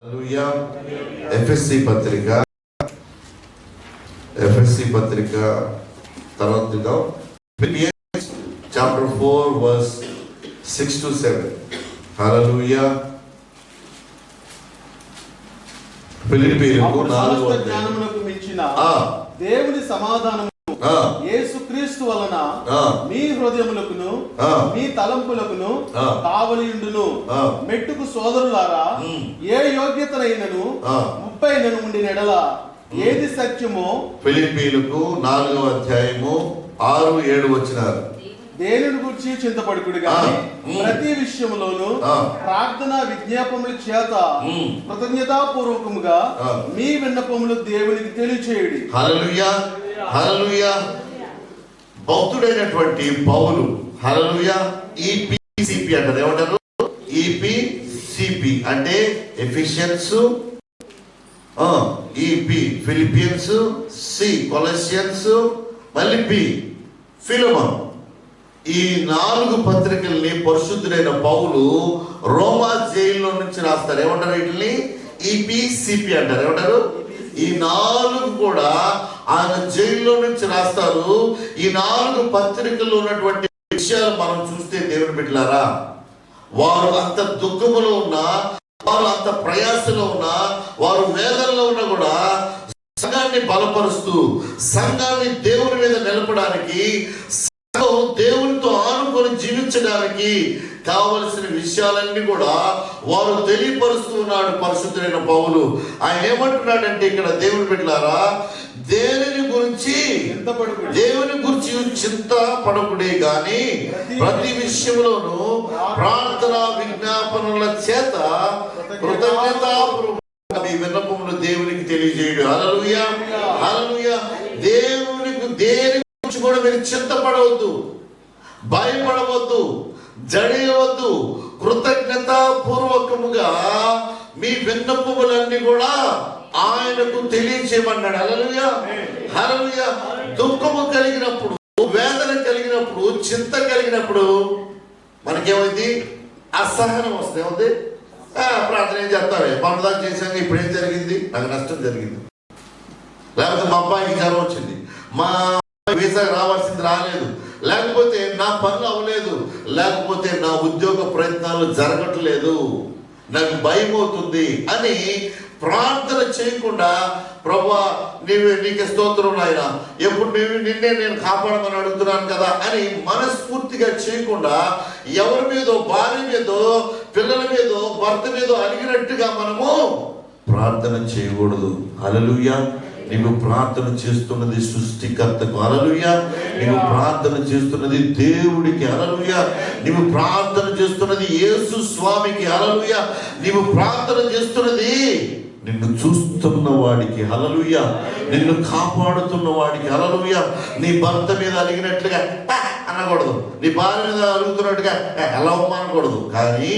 హల్లెలూయా. ఎఫెసీ పత్రిక తర్వాత Philippians chapter 4 verse 6 to 7. హల్లెలూయా. ఫిలిప్పీయులకు 4వ జ్ఞానమునకు మించిన దేవుని సమాధానము యేసుక్రీస్తు వలన మీ హృదయములకును మీ తలంపులకును కావలియుండును. మెట్టుకు సోదరులారా, ఏ యోగ్యతనైనను 30 ఉండిన ఎడల ఏది సత్యమో, ఫిలిప్పీయులకు 4వ అధ్యాయము 6-7 వచనాలు. దేనిని గురించి చింతపడుకుడు గాని ప్రతి విషయములోను ప్రార్థన విజ్ఞాపముల చేత కృతజ్ఞతాపూర్వకముగా మీ విన్నపములు దేవునికి తెలియచేయుడి. హల్లెలూయా, హల్లెలూయా. భక్తుడైనటువంటి పౌలు హల్లెలూయా ఈపీసీపీ అంటారు. ఏమంటారు? ఈపీసీపీ అంటే Ephesians, EP Philippians, C Colossians, మళ్ళీ పి ఫిలమోన్. ఈ 4 పత్రికల్ని పరిశుద్ధుడైన పౌలు రోమా జైల్లో నుంచి రాస్తారు. ఏమంటారు? వీటిని ఈపీసీపీ అంటారు. ఏమంటారు? ఈ 4 కూడా ఆయన జైల్లో నుంచి రాస్తారు. ఈ 4 పత్రికల్లో ఉన్నటువంటి విషయాలు మనం చూస్తే దేవుని బిడ్డలారా, వారు అంత దుఃఖములో ఉన్నా, వారు అంత ప్రయాసలో ఉన్నా, వారు వేదనలో ఉన్నా కూడా సంఘాన్ని బలపరుస్తూ సంఘాన్ని దేవుని మీద నిలపడానికి, దేవునితో ఆనుకొని జీవించడానికి కావలసిన విషయాలన్నీ కూడా వారు తెలియపరుస్తూ ఉన్నాడు పరిశుద్ధుడైన పౌలు. ఆయన ఏమంటున్నాడంటే ఇక్కడ దేవుని బిడ్డలారా, దేవుని గురించి చింత పడకుడే గాని ప్రతి విషయంలోనూ ప్రార్థన విజ్ఞాపనల చేత కృతజ్ఞతాపూర్వకంగా మీ విన్నపములు దేవునికి తెలియజేయడు. హల్లెలూయా, హల్లెలూయా. దేవునికి దేని గురించి కూడా మీరు చింతపడవద్దు, భయపడవద్దు, జడియవద్దు. కృతజ్ఞతాపూర్వకముగా మీ విన్నపములన్నీ కూడా ఆయనకు తెలియచేయమన్నాడు. హల్లెలూయా, హల్లెలూయా. దుఃఖము కలిగినప్పుడు, వేదన కలిగినప్పుడు, చింత కలిగినప్పుడు మనకేమైంది? అసహనం వస్తుంది. ఏముంది? ప్రార్థన ఏం చేస్తావే, పండుగ చేశాక ఇప్పుడు ఏం జరిగింది? నాకు నష్టం జరిగింది. లేకపోతే మా అబ్బాయికి జ్వరం వచ్చింది, మా వీసా రావాల్సింది రాలేదు, లేకపోతే నా పనులు అవ్వలేదు, లేకపోతే నా ఉద్యోగ ప్రయత్నాలు జరగట్లేదు, నాకు భయం అవుతుంది అని ప్రార్థన చేయకుండా, ప్రభువా నీకే స్తోత్రం నాయనా, ఎప్పుడు నిన్నే నేను కాపాడమని అడుగుతున్నాను కదా అని మనస్ఫూర్తిగా చేయకుండా ఎవరి మీదో, భార్య మీదో, పిల్లల మీదో, భర్త మీదో అలిగినట్టుగా మనము ప్రార్థన చేయకూడదు. హల్లెలూయా. నీవు ప్రార్థన చేస్తున్నది సృష్టికర్తకు. హల్లెలూయా. నీవు ప్రార్థన చేస్తున్నది దేవుడికి. హల్లెలూయా. నీవు ప్రార్థన చేస్తున్నది యేసు స్వామికి. హల్లెలూయా. నీవు ప్రార్థన చేస్తున్నది నిన్ను చూస్తున్న వాడికి. హల్లెలూయా. నిన్ను కాపాడుతున్న వాడికి. హల్లెలూయా. నీ భర్త మీద అలిగినట్లుగా అనకూడదు, నీ భార్య మీద అలుగుతున్నట్టుగా ఎలా అనకూడదు. కానీ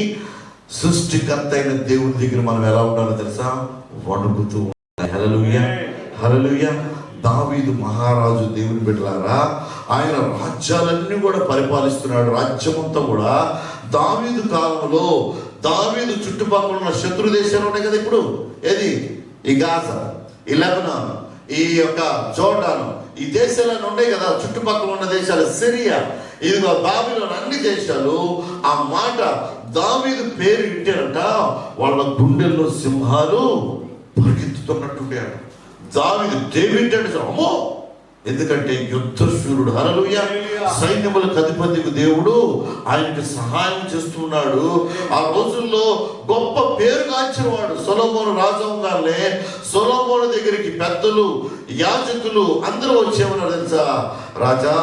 సృష్టికర్త అయిన దేవుని దగ్గర మనం ఎలా ఉండాలో తెలుసా? వణుకుతూ ఉండాలి. హల్లెలూయా, హల్లెలూయా. దావీదు మహారాజు దేవుని బిడ్డలారా, ఆయన రాజ్యాలన్నీ కూడా పరిపాలిస్తున్నాడు. రాజ్యమంతా కూడా దావీదు కాలంలో, దావీదు చుట్టుపక్కల ఉన్న శత్రు దేశాలు ఉన్నాయి కదా. ఇప్పుడు ఏది? ఈ గాజా, ఈ లెబనాన్, ఈ యొక్క జోర్డాను, ఈ దేశాలను ఉన్నాయి కదా. చుట్టుపక్కల ఉన్న దేశాలు, సిరియా, ఇదిగో బాబిలోన్, అన్ని దేశాలు ఆ మాట దావీదు పేరు వింటేనంట వాళ్ళ గుండెల్లో సింహాలు పరిగెత్తుతున్నట్టుండేడు. దావీదు డేవిడ్ అంటే అమ్మో, ఎందుకంటే యుద్ధశూరుడు. హల్లెలూయా. సైన్యములకు అధిపతికి దేవుడు ఆయనకి సహాయం చేస్తున్నాడు. ఆ రోజుల్లో గొప్ప పేరు గాంచిన వాడు సొలొమోను రాజంగానే. సొలొమోను దగ్గరికి పెద్దలు, యాజకులు అందరూ వచ్చేమన్నారు తెలుసా? రాజా,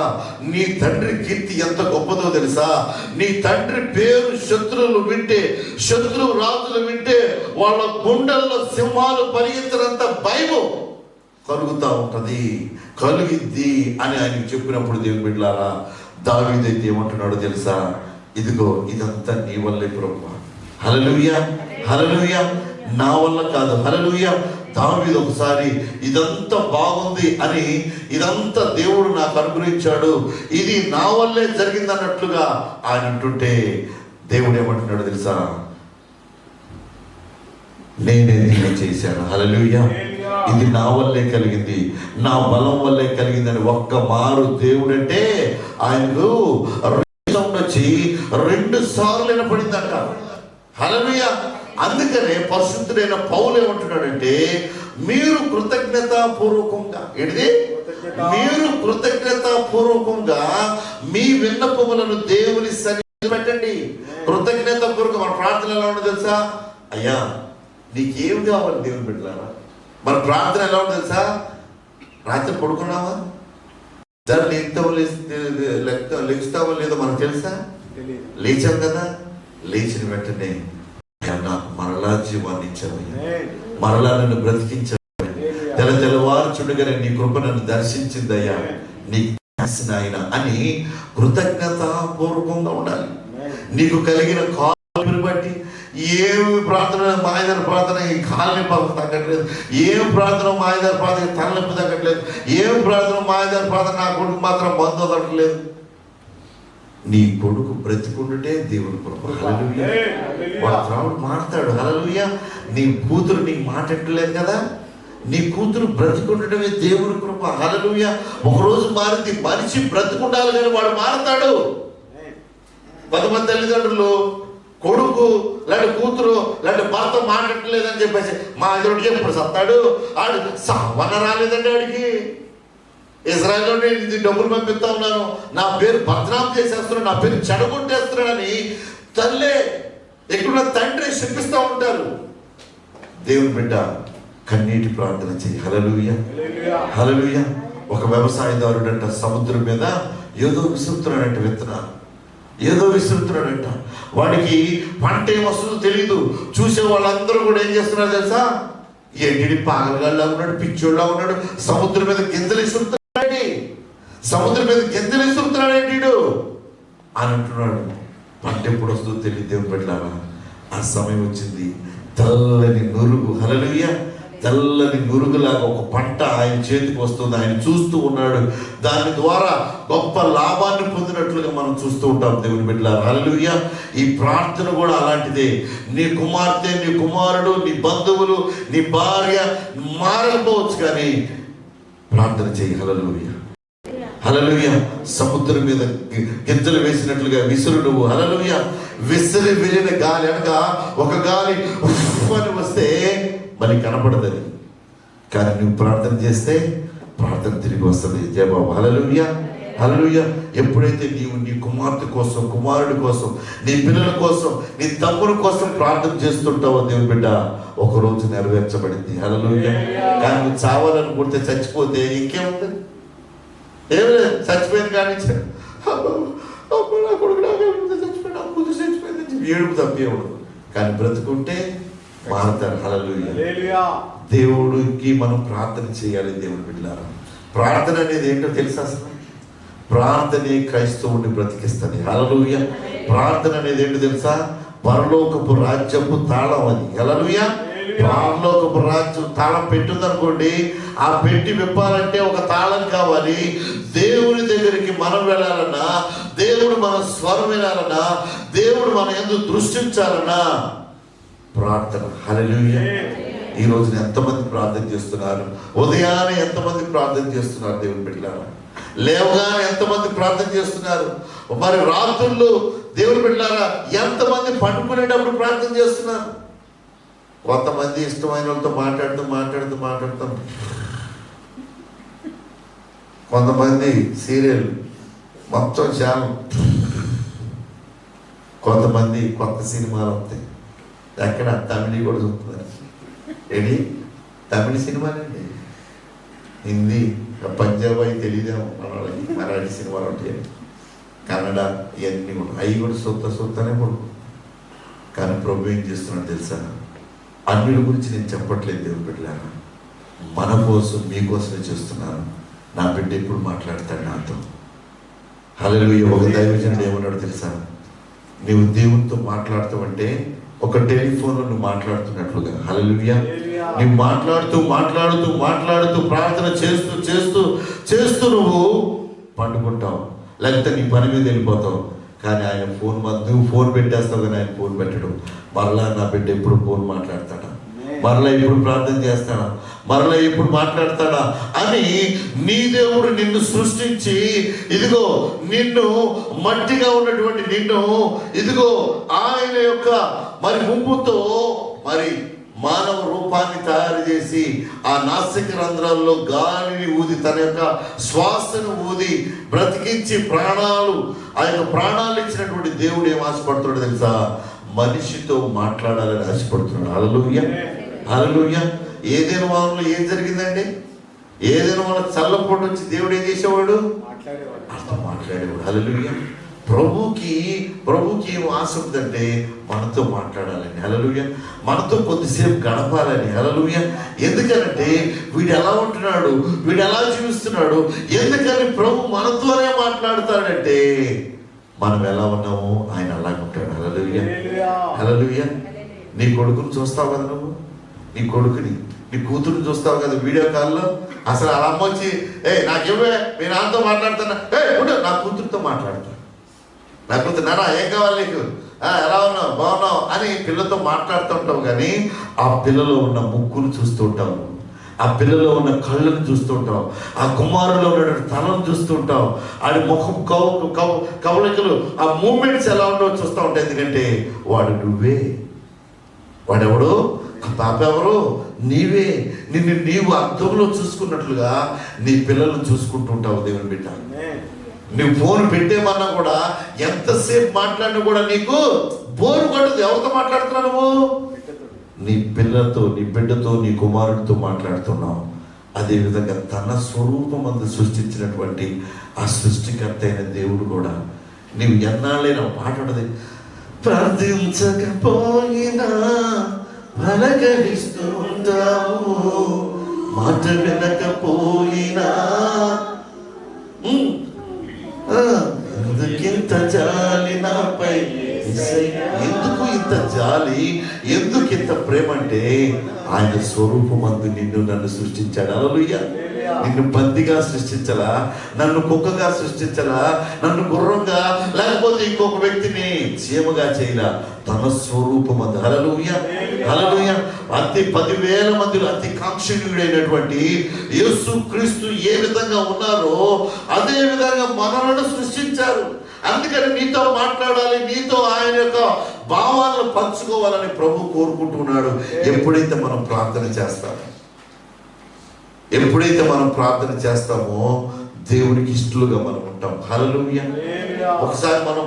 నీ తండ్రి కీర్తి ఎంత గొప్పదో తెలుసా? నీ తండ్రి పేరు శత్రువులు వింటే, శత్రు రాజులు వింటే వాళ్ళ గుండెల్లో సింహాలు పరిగెత్తనంత భయము కలుగుతూ ఉంటది, కలిగిద్ది అని ఆయనకు చెప్పినప్పుడు దేవుని బిడ్డలారా, దావీదైతే ఏమంటున్నాడో తెలుసా? ఇదిగో ఇదంతా నీ వల్లే ప్రభువా. హల్లెలూయా, హల్లెలూయా. నా వల్ల కాదు. హల్లెలూయా. దావీదు ఒకసారి ఇదంతా బాగుంది అని, ఇదంతా దేవుడు నాకు అనుగ్రహించాడు, ఇది నా వల్లే జరిగింది అన్నట్లుగా ఆయన అంటుంటే దేవుడు ఏమంటున్నాడు తెలుసా? నేనే దీన్ని చేశాను. హల్లెలూయా. ఇది నా వల్లే కలిగింది, నా బలం వల్లే కలిగిందని ఒక్క మారు దేవుడు అంటే ఆయనకు వచ్చి 2 సార్లు వినపడిందంట. హల్లెలూయా. అందుకనే పరిశుద్ధుడైన పౌలు ఏమంటున్నాడంటే, మీరు కృతజ్ఞతాపూర్వకంగా మీరు కృతజ్ఞతాపూర్వకంగా మీ విన్నపములను దేవుని సన్నిధిలో పెట్టండి. కృతజ్ఞతాపూర్వకం మన ప్రార్థన ఎలా ఉండదు తెలుసా? అయ్యా నీకేం కావాలి దేవుని బిడ్డలారా? మన ప్రార్థన ఎలా ఉంటుంది తెలుసా? రాత్రి పడుకున్నావా, లెగుస్తావో లేదో మనకు తెలుసా? లేచాం కదా, లేచిన వెంటనే నాకు మరలా జీవాన్ని ఇచ్చావయ్యా, మరలా నన్ను బ్రతికించావు, తెల్లవారుచుండగానే నీ కృప నన్ను దర్శించిందయ్యా, నీకు ఆయన అని కృతజ్ఞతాపూర్వకంగా ఉండాలి. నీకు కలిగిన కాలు బట్టి ఏమి ప్రార్థన మాయదారి ప్రార్థన ఈ కాళ్ళని తగ్గట్లేదు, ఏం ప్రార్థన మాయదారి ప్రార్థన తలనొప్పి తగ్గట్లేదు, ఏం ప్రార్థన మాయదారి ప్రార్థన నా కొడుకు మాత్రం బంధు తగ్గట్లేదు. నీ కొడుకు బ్రతికుండుటే దేవుని కృప. హల్లెలూయా. వాడు రావుడు మాట్లాడు. హల్లెలూయా. నీ కూతురు నీకు మాట్లాడలేదు కదా, నీ కూతురు బ్రతికుండటమే దేవుని కృప. హల్లెలూయా. ఒకరోజు మారింది, మనిషి బ్రతికుండాలి కానీ వాడు మారతాడు. కొంతమంది తల్లిదండ్రులు కొడుకు లేదంటే కూతురు లేదంటే భర్త మాట్లాడలేదని చెప్పేసి మా ఎదురుడికి ఎప్పుడు సత్తాడు, ఆడు సావన రాలేదండి ఆడికి. ఇజ్రాయెల్లో నేను డబ్బులు పంపిస్తా ఉన్నాను, నా పేరు బద్నాం చేసేస్తున్నాడు, నా పేరు చెడగొట్టేస్తున్నాడని తల్లే ఎక్కడున్న తండ్రి శిక్షిస్తూ ఉంటారు. దేవుని బిడ్డ కన్నీటి ప్రార్థన చేయి. హల్లెలూయా. హల్లెలూయా. ఒక వ్యవసాయదారుడు అంట సముద్రం మీద ఏదో విసురుతున్నాడంట, విత్తనాలు ఏదో విసురుతున్నాడంట. వాడికి పంట ఏం వస్తుందో తెలీదు. చూసే వాళ్ళందరూ కూడా ఏం చేస్తున్నారు తెలుసా? ఏంటి పాగలగాళ్ళ ఉన్నాడు, పిచ్చోళ్ళ ఉన్నాడు, సముద్రం మీద గింజలు ఇసురుతున్నాడు, సముద్రం మీద గింజలు ఇసురుతున్నాడు ఏంటి అని అంటున్నాడు. పంట ఎప్పుడు వస్తుందో తెలియదు. దేవుని పెట్టాలా, ఆ సమయం వచ్చింది. తెల్లని నురుగు, హల్లెలూయా, తెల్లని నురుగులాగా ఒక పంట ఆయన చేతికి వస్తుంది. ఆయన చూస్తూ ఉన్నాడు. దాని ద్వారా గొప్ప లాభాన్ని పొందినట్లుగా మనం చూస్తూ ఉంటాం. దేవుని బిడ్డలారా, హల్లెలూయా. ఈ ప్రార్థన కూడా అలాంటిదే. నీ కుమార్తె, నీ కుమారుడు, నీ బంధువులు, నీ భార్య మారకపోవచ్చు, కానీ ప్రార్థన చేయి. హల్లెలూయా. హల్లెలూయా. సముద్రం మీద గింజలు వేసినట్లుగా విసురు నువ్వు. హల్లెలూయా. విసిరి వెళ్ళిన గాలి అనగా ఒక గాలి అని వస్తే మళ్ళీ కనపడదని, కానీ నువ్వు ప్రార్థన చేస్తే ప్రార్థన తిరిగి వస్తుంది. జవాబు. హల్లెలూయా. హల్లెలూయా. ఎప్పుడైతే నీవు నీ కుమార్తె కోసం, కుమారుడి కోసం, నీ పిల్లల కోసం, నీ తమ్ముడి కోసం ప్రార్థన చేస్తుంటావో దేవుని బిడ్డ ఒకరోజు నెరవేర్చబడింది. హల్లెలూయా. కానీ నువ్వు చావాలనుకుంటే, చచ్చిపోతే ఇంకేముంది? ఏమి లేదు. చచ్చిపోయింది కానీ నా కొడుకు చచ్చిపోయింది, నా కూతురు చచ్చిపోయింది, ఏడుపు తప్పే ఉండదు. కానీ బ్రతుకుంటే మారుతారు. హల్లెలూయా. దేవుడికి మనం ప్రార్థన చేయాలి. దేవుని బిడ్డలారా, ప్రార్థన అనేది ఏంటో తెలుసా? అసలు ప్రార్థనే క్రైస్తవుడిని బ్రతికిస్తుంది. హల్లెలూయా. ప్రార్థన అనేది ఏంటో తెలుసా? పరలోకపు రాజ్యపు తాళం అది. హల్లెలూయా. పరలోకపు రాజ్యం తాళం పెట్టుందనుకోండి, ఆ పెట్టి విప్పాలంటే ఒక తాళం కావాలి. దేవుని దగ్గరికి మనం వెళ్ళాలన్నా, దేవుడు మన స్వరం వినాలన్నా, దేవుడు మన యందు దృష్టించాలన్నా ప్రార్థన. హల్లెలూయా. ఈ రోజున ఎంతమంది ప్రార్థన చేస్తున్నారు? ఉదయాన్నే ఎంతమంది ప్రార్థన చేస్తున్నారు? దేవుని బిడ్డలారా, లేవగానే ఎంతమంది ప్రార్థన చేస్తున్నారు? మరి రాత్రుల్లో దేవుని బిడ్డలారా ఎంతమంది పండుకునేటప్పుడు ప్రార్థన చేస్తున్నారు? కొంతమంది ఇష్టమైన వాళ్ళతో మాట్లాడుతూ కొంతమంది సీరియల్ మొత్తం ఛానల్, కొంతమంది కొత్త సినిమాలు వస్తాయి. ఎక్కడ తమిళ కూడా చూస్తున్నారు. ఏంటి తమిళ సినిమాలండి, హిందీ, పంజాబీ తెలియదేమో మనకి, మరాఠీ సినిమాలు ఉంటాయి, కన్నడ, ఇవన్నీ కూడా అవి కూడా సొత్తనే పడుకో. కానీ ప్రభు ఏం చేస్తున్నాడు తెలుసా? అన్నిటి గురించి నేను చెప్పట్లేదు దేవుని బిడ్డలారా, మన కోసం మీకోసమే చేస్తున్నాను. నా బిడ్డ ఎప్పుడు మాట్లాడతాడు నాతో. హల్లెలూయా. ఒక దైవజనుడు ఏమన్నాడు తెలుసా? నీవు దేవునితో మాట్లాడతావంటే ఒక టెలిఫోన్లో నువ్వు మాట్లాడుతున్నట్లుగా. హల్లెలూయా. నువ్వు మాట్లాడుతూ ప్రార్థన చేస్తూ నువ్వు పండుకుంటావు, లేకపోతే నీ పని మీద వెళ్ళిపోతావు. కానీ ఆయన ఫోన్, నువ్వు ఫోన్ పెట్టేస్తావు కానీ ఆయన ఫోన్ పెట్టడం. మరలా నా బిడ్డ ఎప్పుడు ఫోన్ మాట్లాడతాడా? మరలా ఇప్పుడు ప్రార్థన చేస్తాడా, మరలా ఇప్పుడు మాట్లాడతాడా అని నీ దేవుడు నిన్ను సృష్టించి, ఇదిగో నిన్ను మట్టిగా ఉన్నటువంటి నిన్ను ఇదిగో ఆయన యొక్క మరి ముంపుతో మరి మానవ రూపాన్ని తయారు చేసి ఆ నాసిక రంధ్రాల్లో గాలిని ఊది, తన యొక్క శ్వాసను ఊది బ్రతికించి ప్రాణాలు, ఆ యొక్క ప్రాణాలు ఇచ్చినటువంటి దేవుడు ఏం ఆశపడుతున్నాడు తెలుసా? మనిషితో మాట్లాడాలని ఆశపడుతున్నాడు. హల్లెలూయా, హల్లెలూయా. ఏదైనా వాళ్ళలో ఏం జరిగిందండి? ఏదైనా వాళ్ళ చల్లపోటు వచ్చి దేవుడు ఏం చేసేవాడు? మాట్లాడేవాడు. హల్లెలూయా. ప్రభుకి ఏం ఆశ ఉందంటే మనతో మాట్లాడాలని. హల్లెలూయా. మనతో కొద్దిసేపు గడపాలని. హల్లెలూయా. ఎందుకనంటే వీడు ఎలా ఉంటున్నాడు, వీడు ఎలా జీవిస్తున్నాడు, ఎందుకని ప్రభు మనతోనే మాట్లాడుతాడంటే మనం ఎలా ఉన్నామో ఆయన అలాగే ఉంటాడు. హల్లెలూయా, హల్లెలూయా. నీ కొడుకుని చూస్తావు కదా నువ్వు, నీ కొడుకుని, నీ కూతురుని చూస్తావు కదా వీడియో కాల్లో. అసలు అలా అమ్మ వచ్చి నాకేమే మీ నాన్నతో మాట్లాడుతున్నా, ఉండు నా కూతురుతో మాట్లాడతా, నా కూతురు నాన్న ఏం కావాలి నీకు, ఎలా ఉన్నావు, బాగున్నావు అని పిల్లతో మాట్లాడుతుంటావు. కానీ ఆ పిల్లలో ఉన్న ముక్కును చూస్తూ ఉంటావు, ఆ పిల్లలో ఉన్న కళ్ళను చూస్తూ ఉంటావు, ఆ కుమారులో ఉన్న తలను చూస్తూ ఉంటావు, ఆడి ముఖం కవలికలు ఆ మూమెంట్స్ ఎలా ఉండవో చూస్తూ ఉంటావు. ఎందుకంటే వాడు నువ్వే, వాడెవడు, పాప ఎవరు, నీవే. నిన్ను నీవు అర్థంలో చూసుకున్నట్లుగా నీ పిల్లలను చూసుకుంటూ ఉంటావు. దేవుని బిడ్డ, నువ్వు ఫోన్ పెట్టేమన్నా కూడా ఎంతసేపు మాట్లాడినా కూడా నీకు బోరు కొట్టదు. ఎవరితో మాట్లాడుతున్నావు నువ్వు? నీ పిల్లలతో, నీ బిడ్డతో, నీ కుమారుడితో మాట్లాడుతున్నావు. అదేవిధంగా తన స్వరూపం అందు సృష్టించినటువంటి ఆ సృష్టికర్త అయిన దేవుడు కూడా నీవు ఎన్నాళ్ళైనా మాట్లాడదు. ప్రార్థించకపోయినా పలకరిస్తూ ఉంటావు, మాట వినకపోయినా ఎందుకింత జాలి నాపై, ఎందుకు ఇంత జాలి, ఎందుకు ఇంత ప్రేమ అంటే ఆయన స్వరూపమందు నిన్ను నన్ను సృష్టించాడు. హల్లెలూయా. నిన్ను పందిగా సృష్టించలా, నన్ను కుక్కగా సృష్టించలా, నన్ను గుర్రంగా లేకపోతే ఇంకొక వ్యక్తిని చీమగా చేయలా, తన స్వరూపమందు. హల్లెలూయా, హల్లెలూయా. అతి 10,000 మందిలో అతి కాంక్షణీయుడైనటువంటి యేసు క్రీస్తు ఏ విధంగా ఉన్నారో అదే విధంగా మనలను సృష్టించారు. అందుకని నీతో మాట్లాడాలి, నీతో ఆయన యొక్క భావాలను పంచుకోవాలని ప్రభు కోరుకుంటున్నాడు. ఎప్పుడైతే మనం ప్రార్థన చేస్తామో, ఎప్పుడైతే మనం ప్రార్థన చేస్తామో దేవునికి ఇష్టలుగా మనం ఉంటాం. హల్లెలూయా. ఒకసారి మనం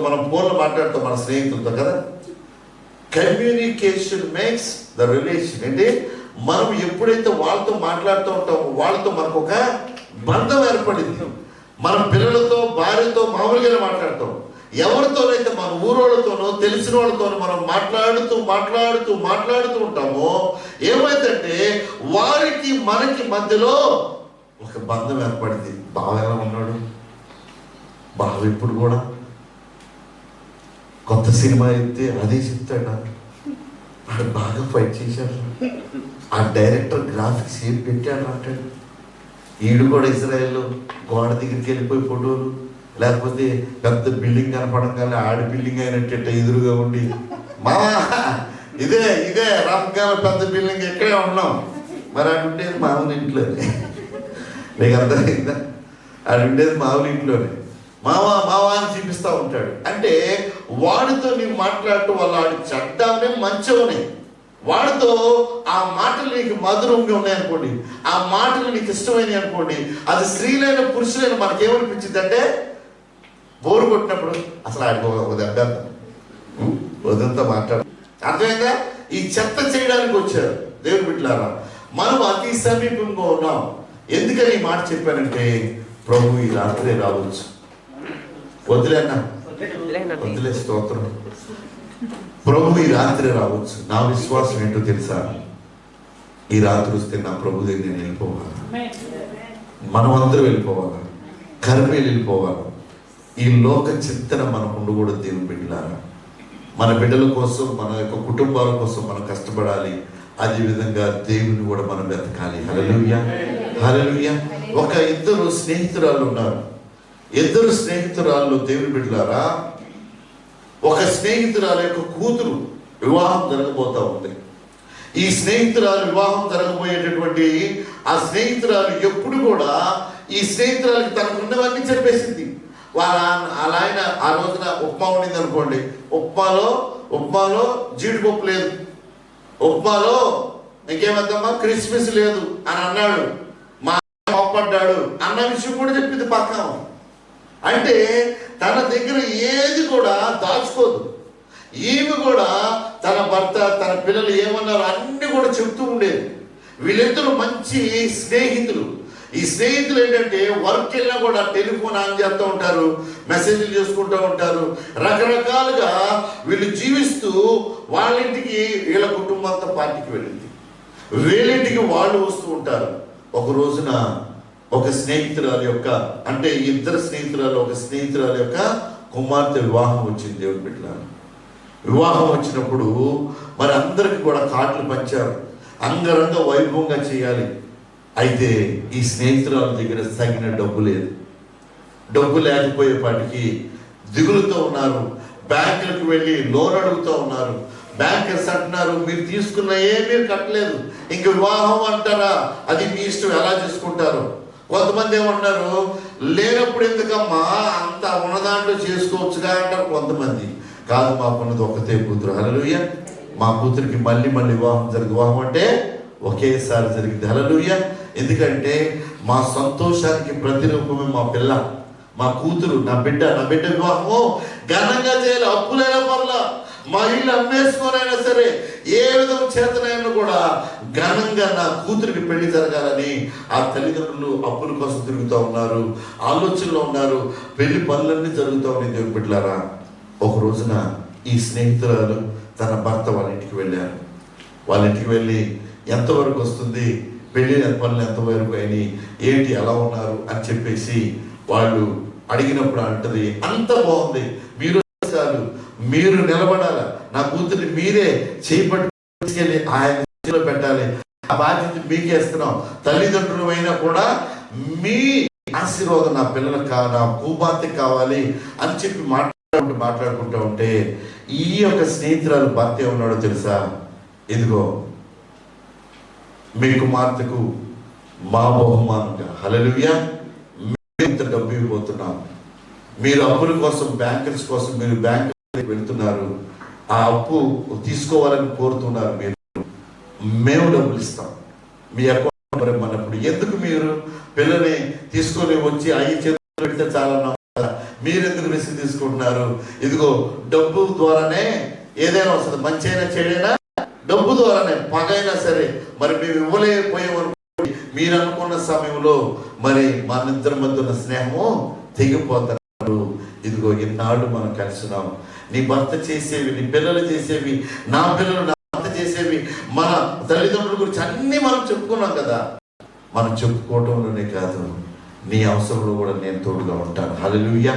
మనం ఫోన్లో మాట్లాడతాం మన స్నేహితులతో కదా. Communication makes the relation. అంటే మనం ఎప్పుడైతే వాళ్ళతో మాట్లాడుతూ ఉంటామో వాళ్ళతో మనకు ఒక బంధం ఏర్పడింది. మన పిల్లలతో, భార్యతో మామూలుగానే మాట్లాడతాం. ఎవరితోనైతే మన ఊరోళ్ళతోనో తెలిసిన వాళ్ళతోనో మనం మాట్లాడుతూ ఉంటామో ఏమైందంటే వారికి మనకి మధ్యలో ఒక బంధం ఏర్పడింది. బావ ఎలా ఉన్నాడు, బావ ఇప్పుడు కూడా కొత్త సినిమా అయితే అదే చెప్తాడు, వాడు బాగా ఫైట్ చేశాడు, ఆ డైరెక్టర్ గ్రాఫిక్స్ ఏం పెట్టాడు అంటాడు. ఈడు కూడా ఇజ్రాయెల్లో గోడ దగ్గరికి వెళ్ళిపోయి ఫోటోలు, లేకపోతే పెద్ద బిల్డింగ్ కనపడంగానే ఆడి బిల్డింగ్ అయినట్ట ఎదురుగా ఉండి, మావా ఇదే రంగాల పెద్ద బిల్డింగ్ ఎక్కడే ఉన్నాం. మరి ఆడు ఉండేది మామూలు ఇంట్లోనే. నీకు అర్థమైందా? ఆడు ఉండేది మామూలు ఇంట్లోనే. మావా అని చూపిస్తూ ఉంటాడు. అంటే వాడితో నీవు మాట్లాడటం వల్ల ఆడు చెడ్డవనే మంచవనే, వాడితో ఆ మాటలు నీకు మధురంగా ఉన్నాయనుకోండి, ఆ మాటలు నీకు ఇష్టమైనవి అనుకోండి, అది స్త్రీలైన పురుషులైన మనకేమనిపించింది అంటే బోరు కొట్టినప్పుడు అసలు ఆడికి ఒక దెబ్బ వదంతా మాట్లాడు. అర్థమైందా? ఈ చెత్త చేయడానికి వచ్చారు దేవుని బిడ్డలారా. మనం అతి సమీపంగా ఉన్నాం. ఎందుకని ఈ మాట చెప్పానంటే ప్రభు ఈ రాత్రే రావచ్చు. వదిలే స్తోత్రం. ప్రభు ఈ రాత్రి రావచ్చు. నా విశ్వాసం ఏంటో తెలుసా? ఈ రాత్రి వస్తే నా ప్రభు దగ్గర నేను వెళ్ళిపోవాలి, మనమందరూ వెళ్ళిపోవాలి, కర్మేలు వెళ్ళిపోవాలి. ఈ లోక చింతన మనకు ఉండకూడదు దేవుని బిడ్డలారా. మన బిడ్డల కోసం, మన యొక్క కుటుంబాల కోసం మనం కష్టపడాలి. అదేవిధంగా దేవుని కూడా మనం వెతకాలి. హల్లెలూయా, హల్లెలూయా. ఒక ఇద్దరు స్నేహితురాళ్ళు ఉన్నారు. ఇద్దరు స్నేహితురాళ్ళు దేవుని బిడ్డలారా, ఒక స్నేహితురాలు యొక్క కూతురు వివాహం జరగబోతా ఉంది. ఈ స్నేహితురాలు వివాహం జరగబోయేటటువంటి ఆ స్నేహితురాలు ఎప్పుడు కూడా ఈ స్నేహితురాలకి తనకున్నవన్నీ చెప్పేసింది. వాళ్ళ ఆయన ఆ రోజున ఉప్మా ఉండింది అనుకోండి, ఉప్మాలో జీడిపప్పు లేదు, ఉప్మాలో ఇంకేమద్దమ్మా క్రిస్మస్ లేదు అని అన్నాడు, మా కోప్పడ్డాడు అన్న విషయం కూడా చెప్పింది పక్కన. అంటే తన దగ్గర ఏది కూడా దాచుకోదు. ఈమె కూడా తన భర్త తన పిల్లలు ఏమన్నారు అన్ని కూడా చెప్తూ ఉండేది. వీళ్ళిద్దరూ మంచి స్నేహితులు. ఈ స్నేహితులు ఏంటంటే వర్క్ వెళ్ళినా కూడా టెలిఫోన్ ఆన్ చేస్తూ ఉంటారు, మెసేజ్లు చేసుకుంటూ ఉంటారు, రకరకాలుగా వీళ్ళు జీవిస్తూ వాళ్ళ ఇంటికి వీళ్ళ కుటుంబంతో పార్టీకి వెళ్ళింది, వీళ్ళింటికి వాళ్ళు వస్తూ ఉంటారు. ఒక రోజున ఒక స్నేహితురాలు యొక్క అంటే ఇద్దరు స్నేహితురాలు ఒక స్నేహితురాలు యొక్క కుమార్తె వివాహం వచ్చింది. దేవుని బిడ్డలారా, వివాహం వచ్చినప్పుడు మరి అందరికి కూడా కార్డులు పంచారు, అంగరంగ వైభవంగా చేయాలి. అయితే ఈ స్నేహితురాల దగ్గర తగిన డబ్బు లేదు. డబ్బు లేకపోయేపాటికి దిగులుతో ఉన్నారు. బ్యాంకులకు వెళ్ళి లోన్ అడుగుతూ ఉన్నారు. బ్యాంకర్స్ అంటున్నారు, మీరు తీసుకున్న మీరు కట్టలేదు, ఇంక వివాహం అంటారా, అది మీ ఇష్టం, ఎలా చేసుకుంటారు. కొంతమంది ఏమంటారు, లేనప్పుడు ఎందుకమ్మా అంత ఉన్న దాంట్లో చేసుకోవచ్చుగా అంటారు. కొంతమంది కాదు, మాకున్నది ఒకతే కూతురు, హల్లెలూయా, మా కూతురికి మళ్ళీ వివాహం అంటే ఒకేసారి జరిగింది, హల్లెలూయా. ఎందుకంటే మా సంతోషానికి ప్రతిరూపమే మా పిల్ల, మా కూతురు, నా బిడ్డ వివాహము ఘనంగా చేయాలి. అప్పులైనా పర్లా, మా ఇల్లు అమ్మేసుకోనైనా సరే, ఏ విధం చేతనైనా కూడా ఘనంగా నా కూతురికి పెళ్లి జరగాలని ఆ తల్లిదండ్రులు అప్పుల కోసం తిరుగుతూ ఉన్నారు, ఆలోచనలో ఉన్నారు. పెళ్లి పనులన్నీ జరుగుతూ ఉన్నాయి. దేవుని బిడ్డలారా, ఒక రోజున ఈ స్నేహితురాలు తన భర్త వాళ్ళ ఇంటికి వెళ్ళారు. వాళ్ళ ఇంటికి వెళ్ళి ఎంతవరకు వస్తుంది, పెళ్లి పనులు ఎంతవరకు అయినాయి, ఏంటి ఎలా ఉన్నారు అని చెప్పేసి వాళ్ళు అడిగినప్పుడు అంటది, అంత బాగుంది, మీరు నిలబడాలి, నా కూతురిని మీరే చేపట్టుకెళ్ళి ఆయన పెట్టాలి, ఆ బాధ్యత మీకే ఇస్తున్నాం, తల్లిదండ్రులు అయినా కూడా మీ ఆశీర్వాదం నా పిల్లలకు నా కుమార్తెకి కావాలి అని చెప్పి మాట్లాడుకుంటూ ఉంటే ఈ యొక్క స్నేహితురాలు భర్త ఏమన్నాడో తెలుసా, ఇదిగో మీ కుమార్తెకు మా బహుమానంగా, హల్లెలూయా, ఇంత డబ్బు ఇవ్వబోతున్నాం, మీరు అప్పుల కోసం బ్యాంకర్స్ కోసం మీరు బ్యాంక్ వెళ్తున్నారు, ఆ అప్పు తీసుకోవాలని కోరుతున్నారు, మేము డబ్బులు ఇస్తాం మీ అకౌంట్ అన్నప్పుడు ఎందుకు మీరు పిల్లని తీసుకొని వచ్చి అయ్యి చేతులు పెడితే చాలా మీరు ఎందుకు రిస్క్ తీసుకుంటున్నారు, ఇదిగో డబ్బు ద్వారానే ఏదైనా వస్తుంది, మంచి అయినా చెడైనా డబ్బు ద్వారానే, పగైనా సరే మరి మేము ఇవ్వలేకపోయామనుకో, మీరు అనుకున్న సమయంలో మరి మన ఇద్దరి మధ్య ఉన్న స్నేహము తెగిపోతారు. ఇదిగో ఇన్నాళ్ళు మనం కలిసినాం, నీ భర్త చేసేవి, నీ పిల్లలు చేసేవి, నా పిల్లలు నా భర్త చేసేవి, మన తల్లిదండ్రుల గురించి అన్నీ మనం చెప్పుకున్నాం కదా. మనం చెప్పుకోవటంలోనే కాదు, నీ అవసరంలో కూడా నేను తోడుగా ఉంటాను, హల్లెలూయా,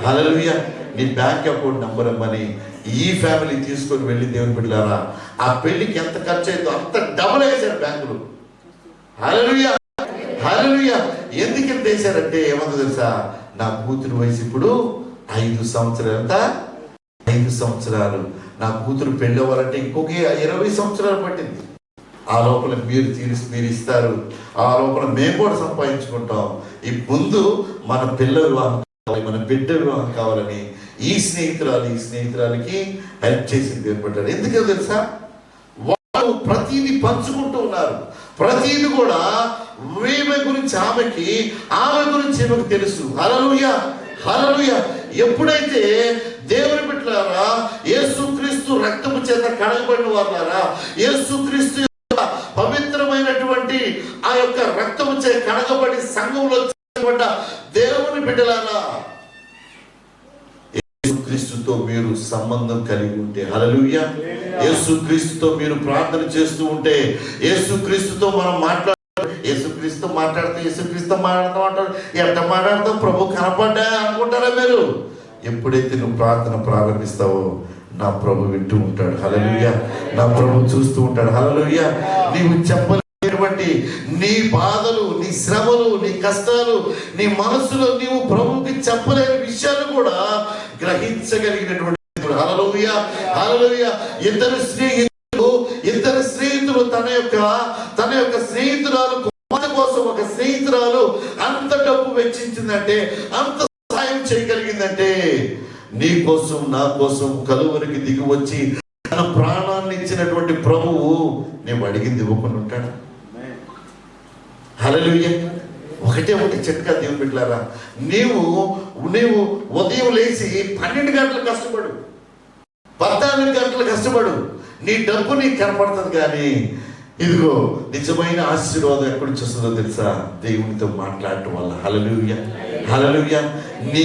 హల్లెలూయా. నీ బ్యాంక్ అకౌంట్ నెంబర్ ఇమ్మని ఈ ఫ్యామిలీ తీసుకొని వెళ్ళి దేవుని బిడ్డలారా, ఆ పెళ్లికి ఎంత ఖర్చు అయిందో అంత డబుల్ వేశారు బ్యాంకులు, హల్లెలూయా, హల్లెలూయా. ఎందుకు ఎంత వేశారంటే ఏమందో తెలుసా, నా కూతురు వయసు ఇప్పుడు 5 సంవత్సరాలు, 5 సంవత్సరాలు, నా కూతురు పెళ్ళి అవ్వాలంటే ఇంకొక 20 సంవత్సరాలు పట్టింది. ఆ లోపల మీరు ఇస్తారు, ఆ లోపల మేము కూడా సంపాదించుకుంటాం. ఈ ముందు మన పిల్ల వివాహం కావాలి, మన బిడ్డ వివాహం కావాలని ఈ స్నేహితురాలకి హెల్ప్ చేసింది ఏర్పడ్డారు. ఎందుకో తెలుసా, వాళ్ళు ప్రతిదీ పంచుకుంటూ ఉన్నారు, ప్రతిదీ కూడా ఈమె గురించి ఆమెకి, ఆమె గురించి ఈమెకు తెలుసు, హల్లెలూయా, హల్లెలూయా. ఎప్పుడైతే దేవుని బిడ్డలారా, యేసుక్రీస్తు రక్తము చేత కడగబడిన వారులారా, యేసుక్రీస్తు పవిత్రమైనటువంటి ఆ యొక్క రక్తము చే కడగబడి సంఘంలో దేవుని బిడ్డలారా, యేసుక్రీస్తుతో మీరు సంబంధం కలిగి ఉంటే, హల్లెలూయా, యేసుక్రీస్తుతో మీరు ప్రార్థన చేస్తూ ఉంటే, యేసుక్రీస్తుతో మనం యేసుక్రీస్తు మాట్లాడతాం ఎంత మాట్లాడతాం, ప్రభు కనపడ్డా అనుకుంటారా మీరు? ఎప్పుడైతే నువ్వు ప్రార్థన ప్రారంభిస్తావో నా ప్రభు వింటూ ఉంటాడు, హల్లెలూయా, నా ప్రభు చూస్తూ ఉంటాడు, హల్లెలూయా. నీవు చెప్పలేనటువంటి నీ బాధలు, నీ శ్రమలు, నీ కష్టాలు, నీ మనసులో నీవు ప్రభువుకి చెప్పలేని విషయాలు కూడా గ్రహించగలిగినటువంటి, హల్లెలూయా, హల్లెలూయా. ఇద్దరు స్నేహితులు తన యొక్క స్నేహితురాలు కుమార్తె కోసం ఒక స్నేహితురాలు అంత డబ్బు వెచ్చించిందంటే, అంత సహాయం చేయగలిగిందంటే, నీ కోసం నా కోసం కలువరికి దిగి వచ్చి తన ప్రాణాన్ని ఇచ్చినటువంటి ప్రభువు నేను అడిగింది ఇవ్వకుండా ఉంటాడా? హల్లెలూయా. ఒకటే చిట్కా దేవుని బిడ్డలారా, నీవు ఉదయం లేచి 12 గంటలు కష్టపడు, 14 గంటలు కష్టపడు, నీ డబ్బు నీకు కనపడుతుంది. కానీ ఇదిగో నిజమైన ఆశీర్వాదం ఎక్కడి నుంచి వస్తుందో తెలుసా? దేవునితో మాట్లాడటం వల్ల. హల్లెలూయా, హల్లెలూయా. నీ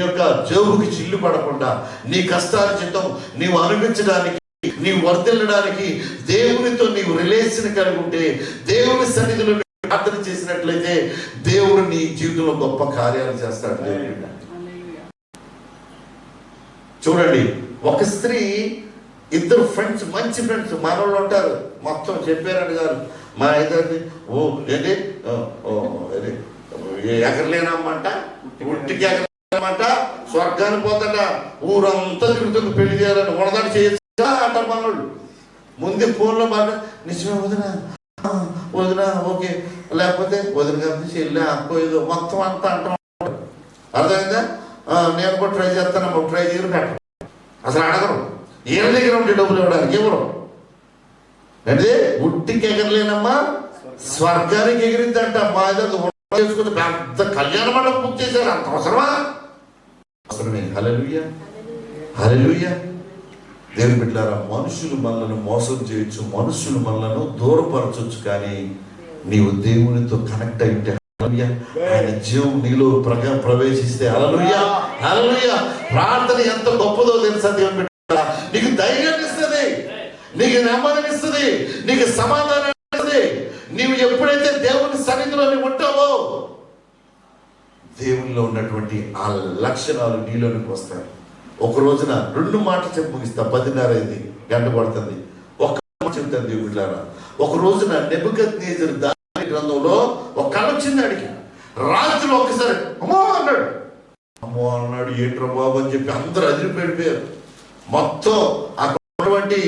యొక్క జోబుకి చిల్లు పడకుండా, నీ కష్టార్జితం నీవు అనుభవించడానికి, నీవు వర్ధిల్లడానికి దేవునితో నీవు రిలేషన్ కలిగి ఉంటే, దేవుని సన్నిధిలో ప్రార్థన చేసినట్లయితే దేవుడు నీ జీవితంలో గొప్ప కార్యాలు చేస్తాడు. దేవుడు చూడండి, ఒక స్త్రీ, ఇద్దరు ఫ్రెండ్స్, మంచి ఫ్రెండ్స్, మనోళ్ళు ఉంటారు, మొత్తం చెప్పారండి గారు మా ఇద్దరిని ఏంటి ఎగరలేనమ్మంట, ఉట్టికి ఎగరలేనమ్మంట, స్వర్గానికి పోతాడ, ఊరంతా తిరుగుతుంది, పెళ్లి చేయాలని ఉన్నదాన్ని చేయొచ్చు అంటారు మనోళ్ళు. ముందే ఫోన్లో మాట, నిజమే వదిన ఓకే, లేకపోతే వదిన కాబట్టి చెల్లి అక్కో ఏదో మొత్తం అంతా అంటాం. అర్థమైందా? నేను కూడా ట్రై చేస్తాను, ట్రై చేయరు, పెట్టరు, అసలు అడగరు. ఏళ్ళ దగ్గర ఉంటే డబ్బులు ఇవ్వడానికి ఎవరు అంటే ఉట్టికి ఎగరలేనమ్మా స్వర్గానికి ఎగిరిద్దంట. మా చేసుకుని పెద్ద కళ్యాణ మండపం బుక్ చేశారు. అంత అవసరమా? అవసరమే. హల్లెలూయా, హల్లెలూయా. దేవుని బిడ్డలారా, మనుషులు మనలను మోసం చేయొచ్చు, మనుషులు మనలను దూరపరచొచ్చు, కానీ నీవు దేవునితో కనెక్ట్ అయి ఉంటే, ఆయన జీవం నీలో ప్రవేశిస్తే, హల్లెలూయా, హల్లెలూయా. ప్రార్థన ఎంత గొప్పదో తెలుసా? దేవుని బిడ్డలారా, నీకు ధైర్యాన్ని ఇస్తుంది, నీకు నెమ్మదిని ఇస్తుంది, నీకు సమాధానం ఇస్తుంది. నీవు ఎప్పుడైతే దేవుని సన్నిధిలో నీవు ఉంటావో, దేవునిలో ఉన్నటువంటి ఆ లక్షణాలు నీలోనికి వస్తాయి. ఒక రోజున 2 మాటలు చెప్పి ముగిస్తా, 10:30 గంట పడుతుంది. ఒక్క మాట చెప్తాను దేవుని బిడ్డలారా. ఒక రోజున నెబుకద్నెజరు దానియేలు గ్రంథంలో ఒక కళ వచ్చింది అడిగి. రాత్రి ఒక్కసారి అమ్మో అన్నాడు. అమ్మో అన్నాడు, ఏంట్రా బాబు అని చెప్పి అందరూ అదిరిపెడిపోయారు. మొత్తం అక్కడ ఉన్నటువంటి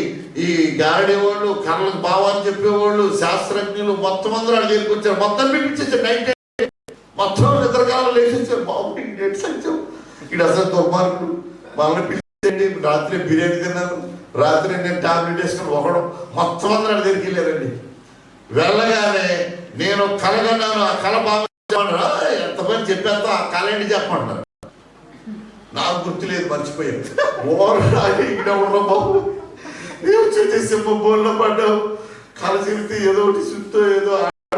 ఈ గారడీ వాళ్ళు, కళ్ళకు భావాన్ని చెప్పేవాళ్ళు, శాస్త్రజ్ఞులు మొత్తం అందరూ అడిగి దగ్గరికి వచ్చారు. మొత్తం పిలిపించేసారు. నైట్ మొత్తం నిద్రకాలం లేచేసారు. బాబు నీకు సత్యం, ఇక్కడ అసలు దుర్మార్గుడు, మమ్మల్ని పిలిచేయండి. రాత్రి బిర్యానీ తిన్నాను, రాత్రి నేను టాబ్లెట్ వేసుకుని ఒకడం, మొత్తం అందరూ అడి దగ్గరికి వెళ్ళారండి. వెళ్ళగానే నేను కలగన్నాను, ఆ కళ బాగా ఎంతమంది చెప్పేస్తా, ఆ కళ ఏంటి చెప్పమంటారు. నాకు గుర్తులేదు, మర్చిపోయాను. ఓవర్ బాబు సింహంలో పడ్డావు, కళ చెబితే ఏదో ఒకటి చుట్టూ ఏదో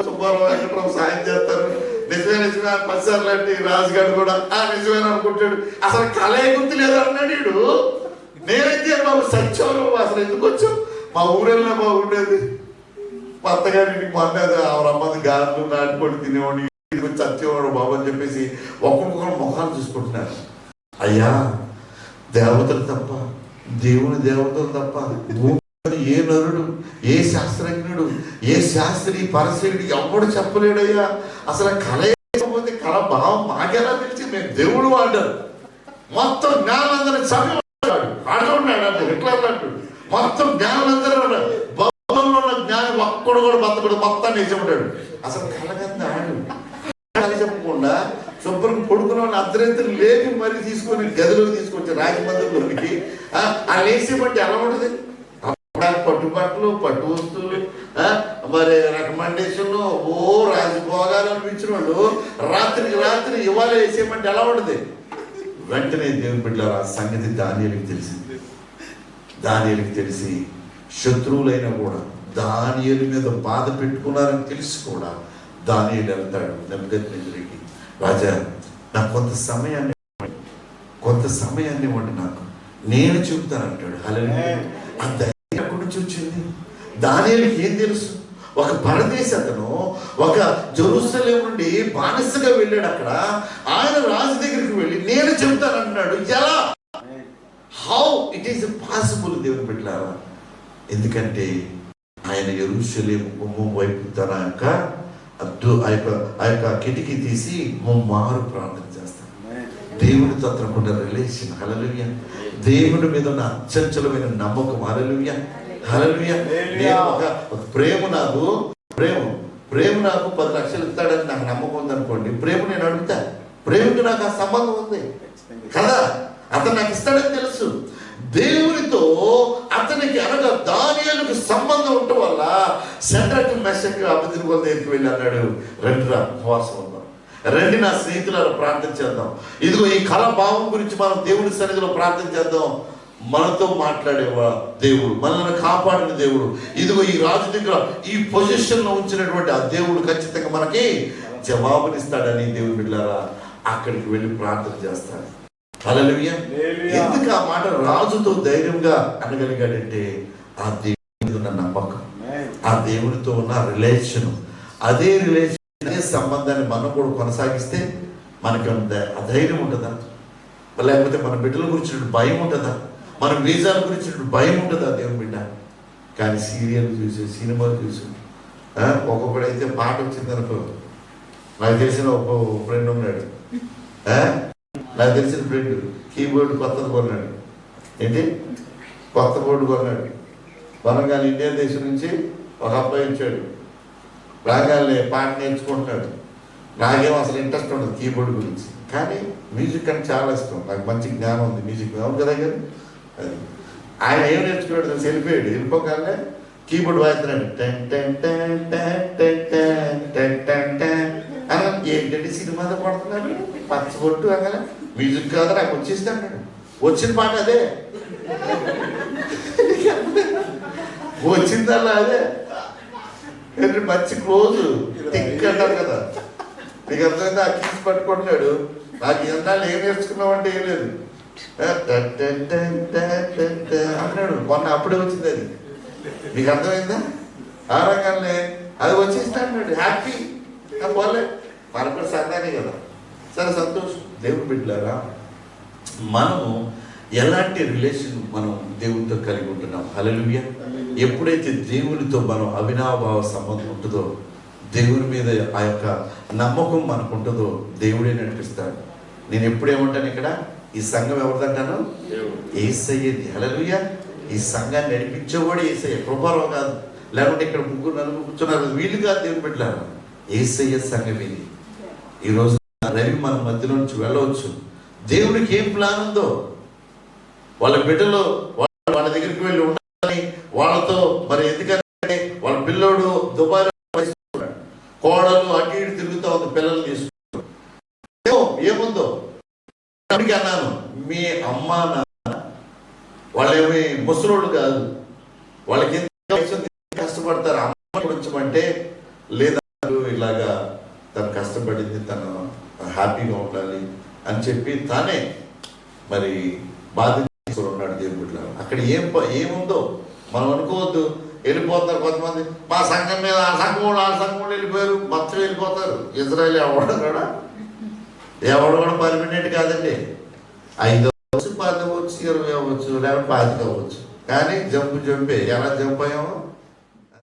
సుబ్బారావు వెంకటరావు సాయం చేస్తారు. నిజమే 10 సార్లు అంటే రాజుగారు కూడా నిజమేనా అనుకుంటాడు. అసలు కళే గుర్తు లేదు అన్నాడు వీడు. నేనైతే బాబు సత్యం, అసలు ఎందుకు వచ్చావు? మా ఊరెళ్ళినా బాగుండేది. మా అత్తగారింటికి మొన్నది ఆవిడమ్మది గారెలు నాటుకోడి తినేవాడు, సత్యవాడు బాబు అని చెప్పేసి ఒక్కొక్కరు మొహాలు చూసుకుంటున్నారు. అయ్యా, దేవతలు తప్ప, దేవుని దేవతలు తప్ప ఏ నరుడు, ఏ శాస్త్రజ్ఞుడు, ఏ శాస్త్రి పరిశీలుడు ఎవడు చెప్పలేడయ్యా. అసలు కళ లేకపోతే కళ భావం మాకెలా తెలిసి? మేము దేవుడు వాడారు. మొత్తం జ్ఞానందరూ చదివాడు, ఆడుతున్నాడు అంటే హిట్లర్ అంటాడు. మొత్తం జ్ఞానందరూ భవనంలో ఉన్న జ్ఞానం ఒక్కడు కూడా బతకడు, మొత్తాన్ని నిజముంటాడు. అసలు కళగంద ఆడు కళ చెప్పకుండా శుభ్రం కొడుకున్న వాళ్ళు అర్ధరాత్రి లేపి మరీ తీసుకొని గదిలోకి తీసుకొచ్చి రాజమందిరంలోనికి ఆ లేచి బట్టి ఎలా ఉంటుంది? పట్టుబట్టలు, పట్టు వస్తువులు, మరి రికమెండేషన్లు, రాజభోగాలు అనిపించిన వాళ్ళు రాత్రికి రాత్రి ఇవాళ వేసేయమంటే ఎలా ఉంటుంది? వెంటనే దేవుని బిడ్డలారా, ఆ సంగతి దానియేలుకి తెలిసింది. దానియేలుకి తెలిసి శత్రువులైనా కూడా దానియేలు మీద బాధ పెట్టుకున్నారని తెలిసి కూడా దానియేలు వెళ్తాడు నెబుకద్నెజరుకి. రాజా, నాకు కొంత సమయాన్ని ఇవ్వండి, నాకు నేను చెబుతానంటాడు. హల్లెలూయా. ఆ ధైర్యం ఎక్కడి నుంచి వచ్చింది? దానియేలుకి ఏం తెలుసు? ఒక పరదేశి అతను ఒక జెరూసలేం నుండి బానిసగా వెళ్ళాడు. అక్కడ ఆయన రాజు దగ్గరికి వెళ్ళి నేను చెబుతానంటున్నాడు. ఎలా? How it is possible? దేవుని బిడ్డలారా, ఎందుకంటే ఆయన యెరూషలేము గుమ్మం వైపు తన ఆ యొక్క కిటికీ తీసి ముమ్మారు ప్రార్థన చేస్తాడు. దేవుడితో అతనుకున్న రిలేషన్. హల్లెలూయా. దేవుడి మీద ఉన్న అచంచలమైన నమ్మకం. హల్లెలూయా, హల్లెలూయా. నేను ఒక ప్రేమ నాకు 10 లక్షలు ఇస్తాడని నాకు నమ్మకం ఉందనుకోండి, ప్రేమ నేను అడుగుతా. ప్రేమకు నాకు ఆ సంబంధం ఉంది కదా, అతను నాకు ఇస్తాడని తెలుసు. దేవునితో అతనికి అనగా దానియేలుకు సంబంధం ఉండటం వల్ల సెంట్రల్ మెసేజ్ అబద్ధిని దగ్గరికి వెళ్ళి అన్నాడు, రండి రా ఉపవాసం ఉందాం, రండి నా స్నేహితులను ప్రార్థన చేద్దాం, ఇదిగో ఈ కళ భావం గురించి మనం దేవుని సన్నిధిలో ప్రార్థన చేద్దాం. మనతో మాట్లాడేవా దేవుడు, మనల్ని కాపాడిన దేవుడు, ఇదిగో ఈ రాజు దగ్గర ఈ పొజిషన్లో ఉంచినటువంటి ఆ దేవుడు ఖచ్చితంగా మనకి జవాబునిస్తాడని దేవుని బిడ్డలారా అక్కడికి వెళ్ళి ప్రార్థన చేస్తాడు. హల్లెలూయా. ఎందుకు ఆ మాట రాజుతో ధైర్యంగా అనగలిగాడంటే ఆ దేవుని ఉన్న నమ్మకం, ఆ దేవునితో ఉన్న రిలేషన్, అదే రిలేషన్ అదే సంబంధాన్ని మనం కూడా కొనసాగిస్తే మనకి ఆ ధైర్యం ఉంటుందా, లేకపోతే మన బిడ్డల గురించి భయం ఉంటుందా, మన వీసాల గురించి భయం ఉంటుందా దేవుని బిడ్డ. కానీ సీరియల్ చూసి సినిమాలు చూసి ఒక్కొక్కడైతే పాట వచ్చిందనుకో, నాకు తెలిసిన ఒక ఫ్రెండ్ ఉన్నాడు, నాకు తెలిసిన ఫ్రెండ్ కీబోర్డు కొత్తది కొన్నాడు, ఏంటి కొత్త బోర్డు కొన్నాడు. కొనగానే ఇండియా దేశం నుంచి ఒక అబ్బాయి వచ్చాడు, రాగానే పాట నేర్చుకుంటున్నాడు. నాకేమో అసలు ఇంట్రెస్ట్ ఉండదు కీబోర్డ్ గురించి, కానీ మ్యూజిక్ అంటే చాలా ఇష్టం, నాకు మంచి జ్ఞానం ఉంది మ్యూజిక్, అవును కదా. కానీ ఆయన ఏం నేర్చుకున్నాడు తెలిసి వెళ్ళిపోయాడు. వెళ్ళిపోగానే కీబోర్డ్ వాయిస్తున్నాడు, ten ten ten ten ten ten ten ten ten అని. ఏంటంటే సినిమాతో పడుతున్నాడు పచ్చబొట్టు అనగా మ్యూజిక్ కాదు నాకు వచ్చేసి అన్నాడు. వచ్చిన పాట అదే, వచ్చిందల్లా అదే, మంచి క్లోజ్ టిక్ అంటారు కదా, నీకు అర్థమైంది. ఆ కీస్ పట్టుకుంటున్నాడు. నాకు ఎన్నాళ్ళు ఏం నేర్చుకున్నావు అంటే ఏం లేదు అన్నాడు. మొన్న అప్పుడే వచ్చింది అది, నీకు అర్థమైందా. ఆ రంగానే అది వచ్చేస్తా అన్నాడు, హ్యాపీ. పోలే మనకు కూడా సంగానే కదా, సరే సంతోషం. దేవుని బిడ్డలారా మనము ఎలాంటి రిలేషన్ మనం దేవునితో కలిగి ఉంటున్నాం. హల్లెలూయా. ఎప్పుడైతే దేవునితో మనం అవినాభావ సంబంధం ఉంటుందో, దేవుని మీద ఆ యొక్క నమ్మకం మనకు ఉంటుందో దేవుడే నడిపిస్తాడు. నేను ఎప్పుడేమంటాను, ఇక్కడ ఈ సంఘం ఎవరిదంటాను, యేసయ్యది. హల్లెలూయా. ఈ సంఘాన్ని నడిపించేవాడు యేసయ్య, కృపారావు కాదు, లేకుంటే ఇక్కడ ముగ్గురు నలుగురు కూర్చున్నారు వీళ్ళు కాదు. దేవుని బిడ్డలారా యేసయ్య సంఘం ఇది. ఈరోజు రవి మన మధ్యలో నుంచి వెళ్ళవచ్చు. దేవుడికి ఏం ప్లాన్ ఉందో, వాళ్ళ బిడ్డలు వాళ్ళ దగ్గరికి వెళ్ళి ఉండాలని, వాళ్ళతో మరి ఎందుకంటే వాళ్ళ పిల్లోడు దుబాయ్ కోడలు అటు ఇటు తిరుగుతూ ఉంది, పిల్లలు తీసుకుంటారు. ఏముందో అన్నాను, మీ అమ్మ నాన్న వాళ్ళేమి ముసలోళ్ళు కాదు, వాళ్ళకి కష్టపడతారు. అమ్మ ఉంచమంటే లేదా ఇలాగా తను కష్టపడింది, తను హ్యాపీగా ఉండాలి అని చెప్పి తానే మరి బాధ్యత ఉన్నాడు దేవుని బిడ్డలారా. అక్కడ ఏముందో మనం అనుకోవద్దు. వెళ్ళిపోతారు కొంతమంది, మా సంఘం మీద ఆ సంఘం వాళ్ళు వెళ్ళిపోయారు, మొత్తం వెళ్ళిపోతారు. ఇజ్రాయేల్ ఎవడు కూడా పర్మనెంట్ కాదండి. 5 అవ్వచ్చు, 10 అవ్వచ్చు, 20 అవ్వచ్చు, లేకపోతే 25 అవ్వచ్చు, కానీ జంపే ఎలా జంప్ అయ్యామో